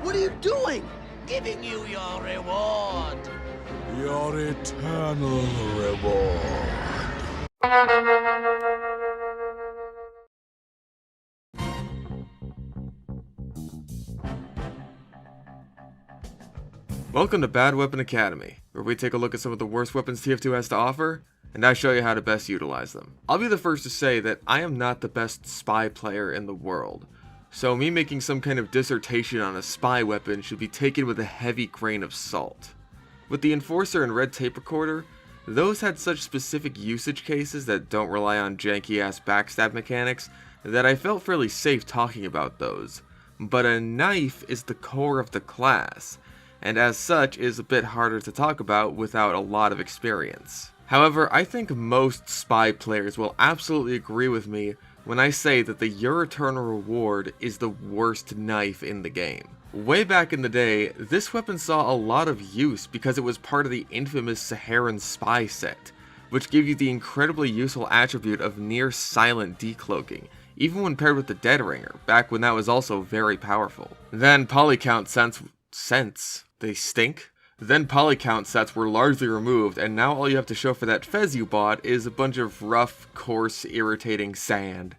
What are you doing? Giving you your reward. Your eternal reward. Welcome to Bad Weapon Academy, where we take a look at some of the worst weapons TF2 has to offer, and I show you how to best utilize them. I'll be the first to say that I am not the best spy player in the world, so me making some kind of dissertation on a spy weapon should be taken with a heavy grain of salt. With the Enforcer and Red Tape Recorder, those had such specific usage cases that don't rely on janky ass backstab mechanics that I felt fairly safe talking about those. But a knife is the core of the class, and as such is a bit harder to talk about without a lot of experience. However, I think most spy players will absolutely agree with me when I say that the Your Eternal Reward is the worst knife in the game. Way back in the day, this weapon saw a lot of use because it was part of the infamous Saharan spy set, which gave you the incredibly useful attribute of near silent decloaking, even when paired with the Dead Ringer, back when that was also very powerful. Then polycount they stink? Then polycount sets were largely removed, and now all you have to show for that Fez you bought is a bunch of rough, coarse, irritating sand.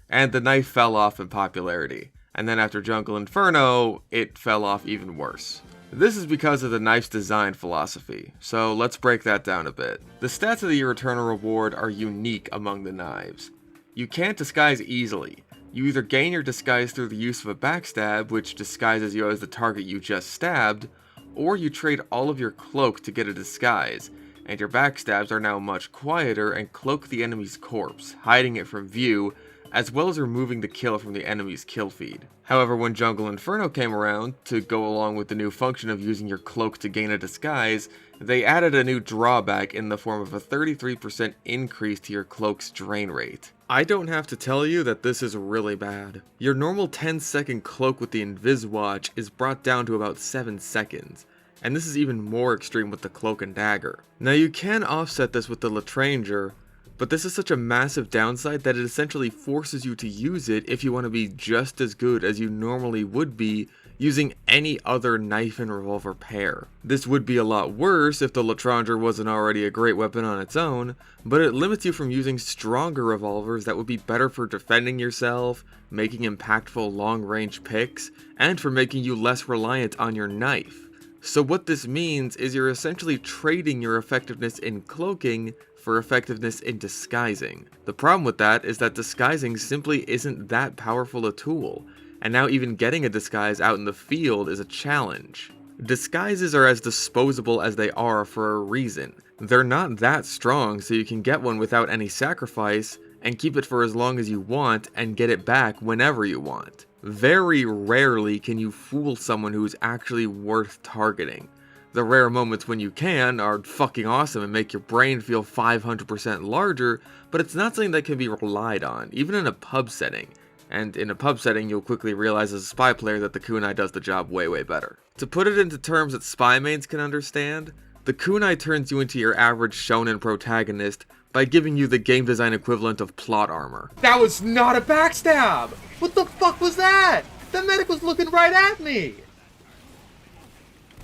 And the knife fell off in popularity, and then after Jungle Inferno, it fell off even worse. This is because of the knife's design philosophy, so let's break that down a bit. The stats of the Your Eternal Reward are unique among the knives. You can't disguise easily. You either gain your disguise through the use of a backstab, which disguises you as the target you just stabbed, or you trade all of your cloak to get a disguise, and your backstabs are now much quieter and cloak the enemy's corpse, hiding it from view, as well as removing the kill from the enemy's kill feed. However, when Jungle Inferno came around, to go along with the new function of using your cloak to gain a disguise, they added a new drawback in the form of a 33% increase to your cloak's drain rate. I don't have to tell you that this is really bad. Your normal 10-second cloak with the Invis Watch is brought down to about 7 seconds, and this is even more extreme with the Cloak and Dagger. Now you can offset this with the Latranger, but this is such a massive downside that it essentially forces you to use it if you want to be just as good as you normally would be using any other knife and revolver pair. This would be a lot worse if the Latranger wasn't already a great weapon on its own, but it limits you from using stronger revolvers that would be better for defending yourself, making impactful long-range picks, and for making you less reliant on your knife. So what this means is you're essentially trading your effectiveness in cloaking for effectiveness in disguising. The problem with that is that disguising simply isn't that powerful a tool, and now even getting a disguise out in the field is a challenge. Disguises are as disposable as they are for a reason. They're not that strong, so you can get one without any sacrifice, and keep it for as long as you want, and get it back whenever you want. Very rarely can you fool someone who is actually worth targeting. The rare moments when you can are fucking awesome and make your brain feel 500% larger, but it's not something that can be relied on, even in a pub setting. And in a pub setting, you'll quickly realize as a spy player that the kunai does the job way better. To put it into terms that spy mains can understand, the kunai turns you into your average shonen protagonist by giving you the game design equivalent of plot armor. That was not a backstab! What the fuck was that? The medic was looking right at me!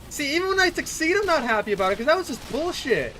See, even when I succeed, I'm not happy about it, because that was just bullshit.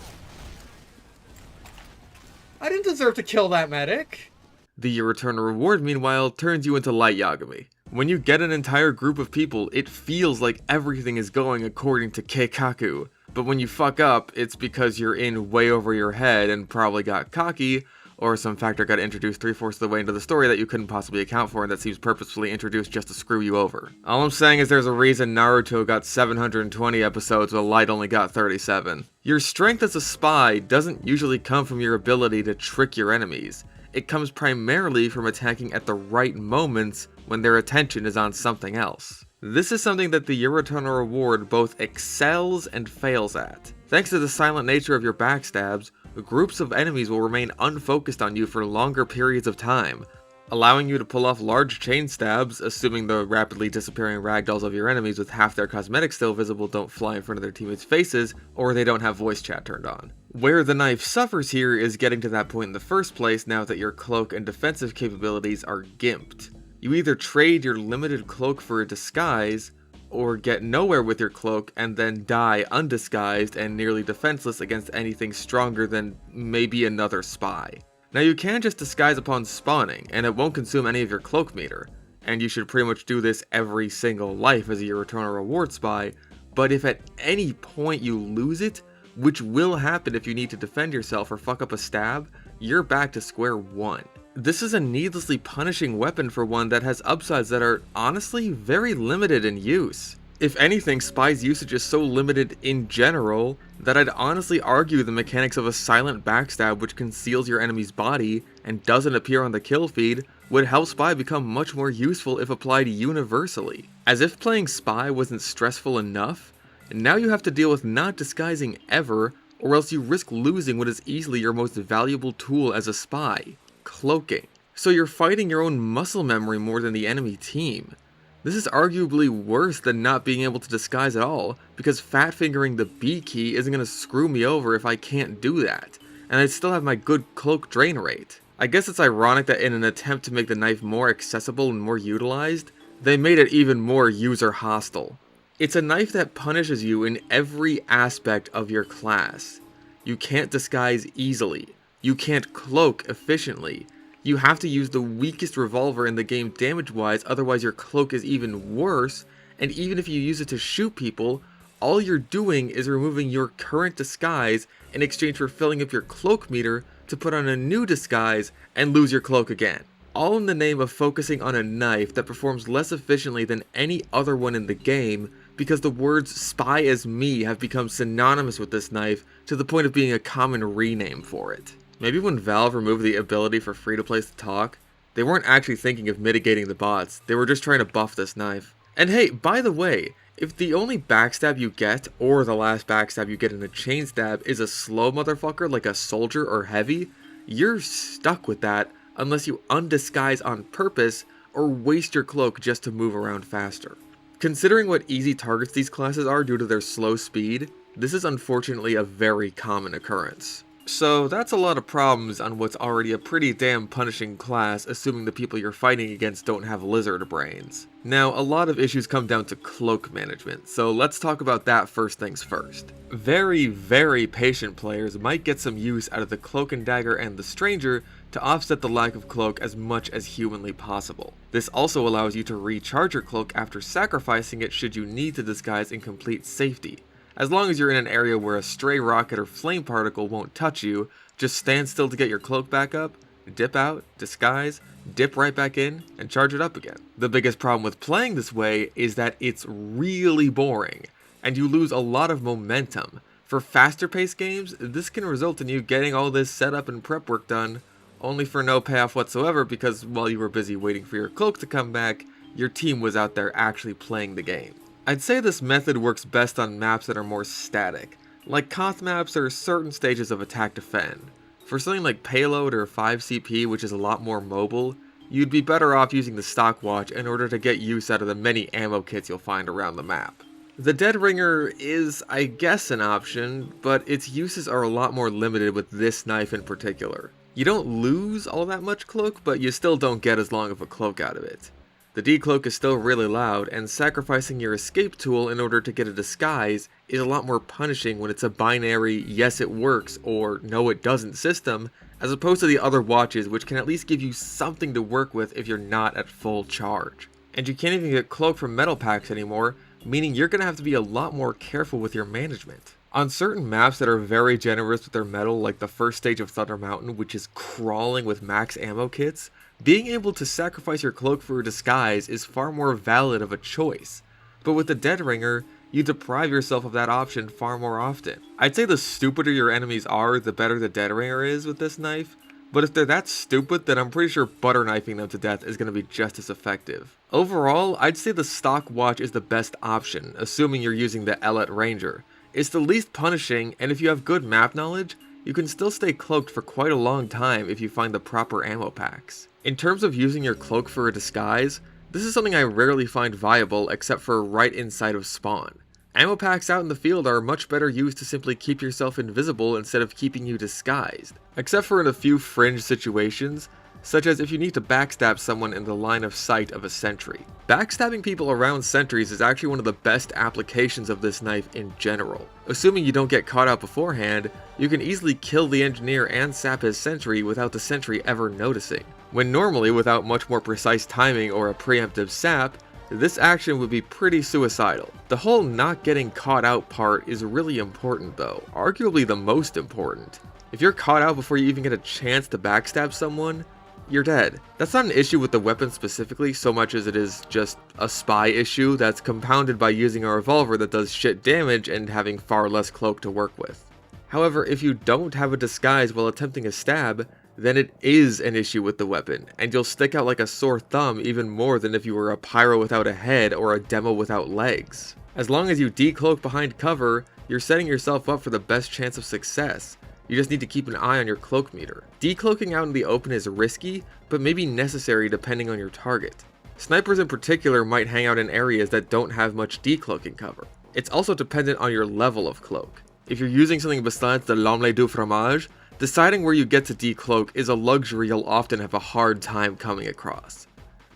I didn't deserve to kill that medic. The Your Eternal Reward, meanwhile, turns you into light Yagami. When you get an entire group of people, it feels like everything is going according to Keikaku. But when you fuck up, it's because you're in way over your head and probably got cocky, or some factor got introduced 3/4 of the way into the story that you couldn't possibly account for and that seems purposefully introduced just to screw you over. All I'm saying is there's a reason Naruto got 720 episodes while Light only got 37. Your strength as a spy doesn't usually come from your ability to trick your enemies. It comes primarily from attacking at the right moments when their attention is on something else. This is something that the Your Eternal Reward both excels and fails at. Thanks to the silent nature of your backstabs, groups of enemies will remain unfocused on you for longer periods of time, allowing you to pull off large chain stabs, assuming the rapidly disappearing ragdolls of your enemies with half their cosmetics still visible don't fly in front of their teammates' faces, or they don't have voice chat turned on. Where the knife suffers here is getting to that point in the first place now that your cloak and defensive capabilities are gimped. You either trade your limited cloak for a disguise, or get nowhere with your cloak and then die undisguised and nearly defenseless against anything stronger than maybe another spy. Now you can just disguise upon spawning, and it won't consume any of your cloak meter, and you should pretty much do this every single life as your eternal reward spy, but if at any point you lose it, which will happen if you need to defend yourself or fuck up a stab, you're back to square one. This is a needlessly punishing weapon for one that has upsides that are honestly very limited in use. If anything, Spy's usage is so limited in general that I'd honestly argue the mechanics of a silent backstab which conceals your enemy's body and doesn't appear on the kill feed would help Spy become much more useful if applied universally. As if playing Spy wasn't stressful enough, now you have to deal with not disguising ever, or else you risk losing what is easily your most valuable tool as a spy. Cloaking. So you're fighting your own muscle memory more than the enemy team. This is arguably worse than not being able to disguise at all, because fat fingering the B key isn't going to screw me over if I can't do that, and I'd still have my good cloak drain rate. I guess it's ironic that in an attempt to make the knife more accessible and more utilized, they made it even more user hostile. It's a knife that punishes you in every aspect of your class. You can't disguise easily. You can't cloak efficiently. You have to use the weakest revolver in the game damage-wise, otherwise your cloak is even worse, and even if you use it to shoot people, all you're doing is removing your current disguise in exchange for filling up your cloak meter to put on a new disguise and lose your cloak again. All in the name of focusing on a knife that performs less efficiently than any other one in the game, because the words "spy as me" have become synonymous with this knife to the point of being a common rename for it. Maybe when Valve removed the ability for free-to-plays to talk, they weren't actually thinking of mitigating the bots, they were just trying to buff this knife. And hey, by the way, if the only backstab you get, or the last backstab you get in a chain stab, is a slow motherfucker like a soldier or heavy, you're stuck with that unless you undisguise on purpose or waste your cloak just to move around faster. Considering what easy targets these classes are due to their slow speed, this is unfortunately a very common occurrence. So that's a lot of problems on what's already a pretty damn punishing class, assuming the people you're fighting against don't have lizard brains. Now, a lot of issues come down to cloak management, so let's talk about that first things first. Very, very patient players might get some use out of the Cloak and Dagger and the Stranger to offset the lack of cloak as much as humanly possible. This also allows you to recharge your cloak after sacrificing it should you need to disguise in complete safety. As long as you're in an area where a stray rocket or flame particle won't touch you, just stand still to get your cloak back up, dip out, disguise, dip right back in, and charge it up again. The biggest problem with playing this way is that it's really boring, and you lose a lot of momentum. For faster paced games, this can result in you getting all this setup and prep work done, only for no payoff whatsoever because while you were busy waiting for your cloak to come back, your team was out there actually playing the game. I'd say this method works best on maps that are more static. Like Koth maps, there are certain stages of attack defend. For something like Payload or 5CP, which is a lot more mobile, you'd be better off using the stock watch in order to get use out of the many ammo kits you'll find around the map. The Dead Ringer is, I guess, an option, but its uses are a lot more limited with this knife in particular. You don't lose all that much cloak, but you still don't get as long of a cloak out of it. The decloak is still really loud, and sacrificing your escape tool in order to get a disguise is a lot more punishing when it's a binary yes it works or no it doesn't system, as opposed to the other watches which can at least give you something to work with if you're not at full charge. And you can't even get cloak from metal packs anymore, meaning you're going to have to be a lot more careful with your management. On certain maps that are very generous with their metal, like the first stage of Thunder Mountain, which is crawling with max ammo kits, being able to sacrifice your cloak for a disguise is far more valid of a choice. But with the Dead Ringer, you deprive yourself of that option far more often. I'd say the stupider your enemies are, the better the Dead Ringer is with this knife, but if they're that stupid, then I'm pretty sure butter knifing them to death is going to be just as effective. Overall, I'd say the stock watch is the best option, assuming you're using the Elite Ranger. It's the least punishing, and if you have good map knowledge, you can still stay cloaked for quite a long time if you find the proper ammo packs. In terms of using your cloak for a disguise, this is something I rarely find viable except for right inside of spawn. Ammo packs out in the field are much better used to simply keep yourself invisible instead of keeping you disguised. Except for in a few fringe situations, such as if you need to backstab someone in the line of sight of a sentry. Backstabbing people around sentries is actually one of the best applications of this knife in general. Assuming you don't get caught out beforehand, you can easily kill the engineer and sap his sentry without the sentry ever noticing. When normally, without much more precise timing or a preemptive sap, this action would be pretty suicidal. The whole not getting caught out part is really important though, arguably the most important. If you're caught out before you even get a chance to backstab someone, you're dead. That's not an issue with the weapon specifically so much as it is just a spy issue that's compounded by using a revolver that does shit damage and having far less cloak to work with. However, if you don't have a disguise while attempting a stab, then it is an issue with the weapon, and you'll stick out like a sore thumb even more than if you were a pyro without a head or a demo without legs. As long as you decloak behind cover, you're setting yourself up for the best chance of success. You just need to keep an eye on your cloak meter. Decloaking out in the open is risky, but may be necessary depending on your target. Snipers in particular might hang out in areas that don't have much decloaking cover. It's also dependent on your level of cloak. If you're using something besides the l'omelette du fromage, deciding where you get to decloak is a luxury you'll often have a hard time coming across.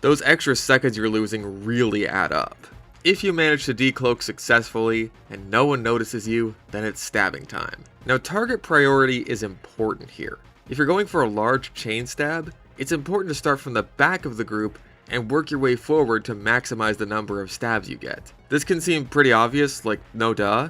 Those extra seconds you're losing really add up. If you manage to decloak successfully and no one notices you, then it's stabbing time. Now, target priority is important here. If you're going for a large chain stab, it's important to start from the back of the group and work your way forward to maximize the number of stabs you get. This can seem pretty obvious, like no duh,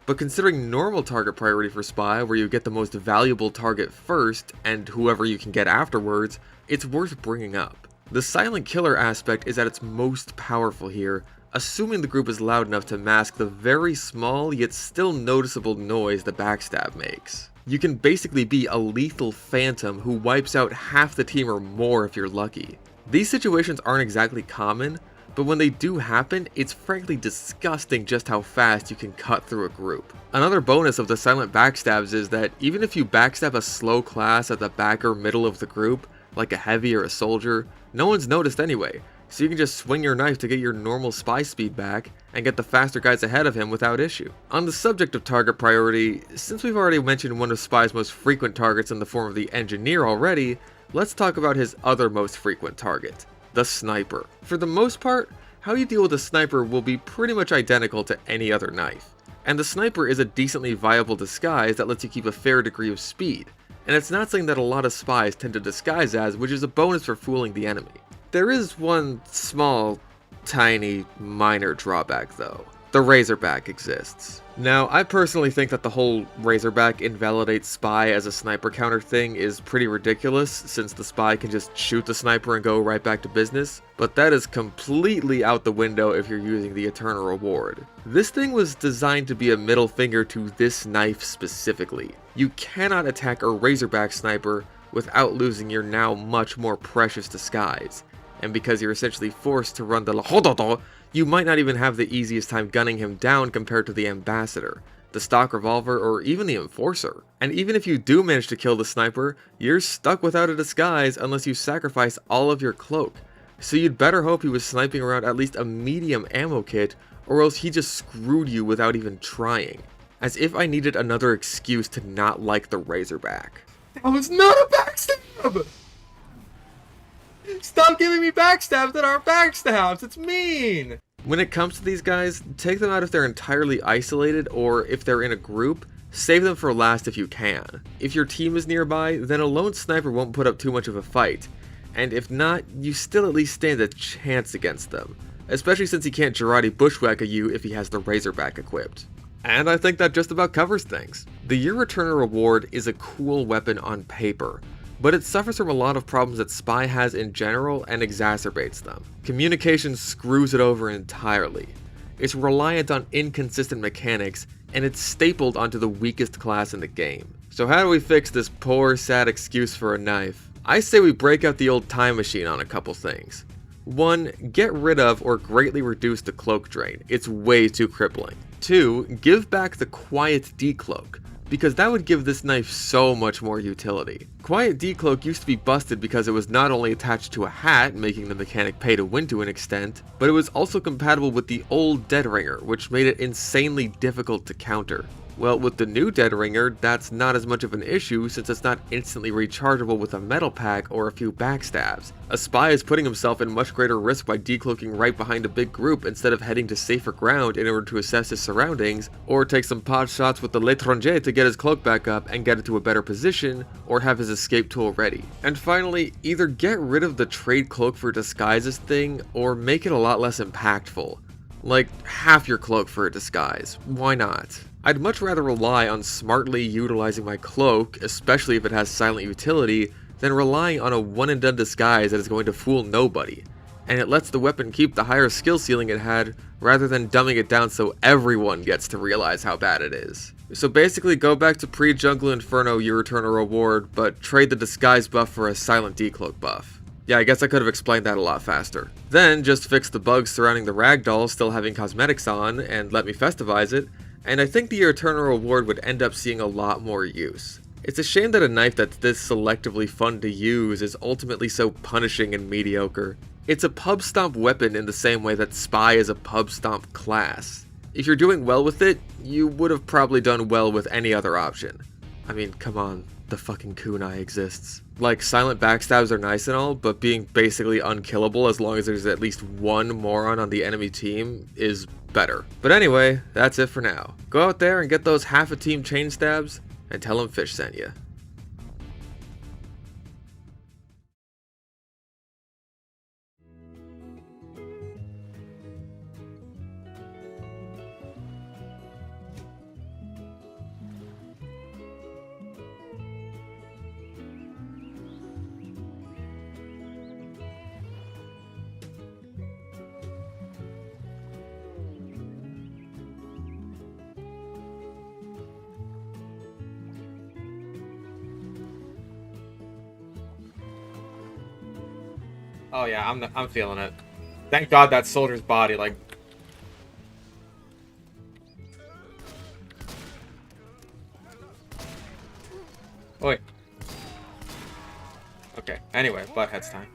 but considering normal target priority for spy, where you get the most valuable target first and whoever you can get afterwards, it's worth bringing up. The silent killer aspect is at its most powerful here, assuming the group is loud enough to mask the very small yet still noticeable noise the backstab makes. You can basically be a lethal phantom who wipes out half the team or more if you're lucky. These situations aren't exactly common, but when they do happen, it's frankly disgusting just how fast you can cut through a group. Another bonus of the silent backstabs is that even if you backstab a slow class at the back or middle of the group, like a heavy or a soldier, no one's noticed anyway, so you can just swing your knife to get your normal spy speed back and get the faster guys ahead of him without issue. On the subject of target priority, since we've already mentioned one of Spy's most frequent targets in the form of the engineer already, let's talk about his other most frequent target, the sniper. For the most part, how you deal with a sniper will be pretty much identical to any other knife. And the sniper is a decently viable disguise that lets you keep a fair degree of speed. And it's not something that a lot of spies tend to disguise as, which is a bonus for fooling the enemy. There is one small, tiny, minor drawback though. The Razorback exists. Now, I personally think that the whole Razorback invalidates spy as a sniper counter thing is pretty ridiculous, since the spy can just shoot the sniper and go right back to business, but that is completely out the window if you're using the Eternal Reward. This thing was designed to be a middle finger to this knife specifically. You cannot attack a Razorback sniper without losing your now much more precious disguise, and because you're essentially forced to run the Lahododo, you might not even have the easiest time gunning him down compared to the Ambassador, the stock revolver, or even the Enforcer. And even if you do manage to kill the sniper, you're stuck without a disguise unless you sacrifice all of your cloak. So you'd better hope he was sniping around at least a medium ammo kit, or else he just screwed you without even trying. As if I needed another excuse to not like the Razorback. That was not a backstab! Stop giving me backstabs that aren't backstabs, it's mean! When it comes to these guys, take them out if they're entirely isolated, or if they're in a group, save them for last if you can. If your team is nearby, then a lone sniper won't put up too much of a fight, and if not, you still at least stand a chance against them, especially since he can't Girardi bushwhack you if he has the Razorback equipped. And I think that just about covers things. The Year Returner Reward is a cool weapon on paper, but it suffers from a lot of problems that Spy has in general and exacerbates them. Communication screws it over entirely. It's reliant on inconsistent mechanics, and it's stapled onto the weakest class in the game. So how do we fix this poor, sad excuse for a knife? I say we break out the old time machine on a couple things. 1. Get rid of or greatly reduce the cloak drain. It's way too crippling. 2. Give back the quiet decloak, because that would give this knife so much more utility. Quiet decloak used to be busted because it was not only attached to a hat, making the mechanic pay to win to an extent, but it was also compatible with the old Dead Ringer, which made it insanely difficult to counter. Well, with the new Dead Ringer, that's not as much of an issue since it's not instantly rechargeable with a metal pack or a few backstabs. A spy is putting himself in much greater risk by decloaking right behind a big group instead of heading to safer ground in order to assess his surroundings, or take some pot shots with the l'étranger to get his cloak back up and get it to a better position, or have his escape tool ready. And finally, either get rid of the trade cloak for disguises thing, or make it a lot less impactful. Like, half your cloak for a disguise. Why not? I'd much rather rely on smartly utilizing my cloak, especially if it has silent utility, than relying on a one-and-done disguise that is going to fool nobody. And it lets the weapon keep the higher skill ceiling it had, rather than dumbing it down so everyone gets to realize how bad it is. So basically go back to pre-Jungle Inferno, you return a reward, but trade the disguise buff for a silent decloak buff. Yeah, I guess I could have explained that a lot faster. Then just fix the bugs surrounding the ragdoll still having cosmetics on, and let me festivize it, and I think the Eternal Reward would end up seeing a lot more use. It's a shame that a knife that's this selectively fun to use is ultimately so punishing and mediocre. It's a pub stomp weapon in the same way that Spy is a pub stomp class. If you're doing well with it, you would have probably done well with any other option. I mean, come on, the fucking kunai exists. Like, silent backstabs are nice and all, but being basically unkillable as long as there's at least one moron on the enemy team is better. But anyway, that's it for now. Go out there and get those half a team chain stabs, and tell them Fish sent you. Oh yeah, I'm feeling it. Thank God that soldier's body, like... Oh, wait. Okay, anyway, buttheads time.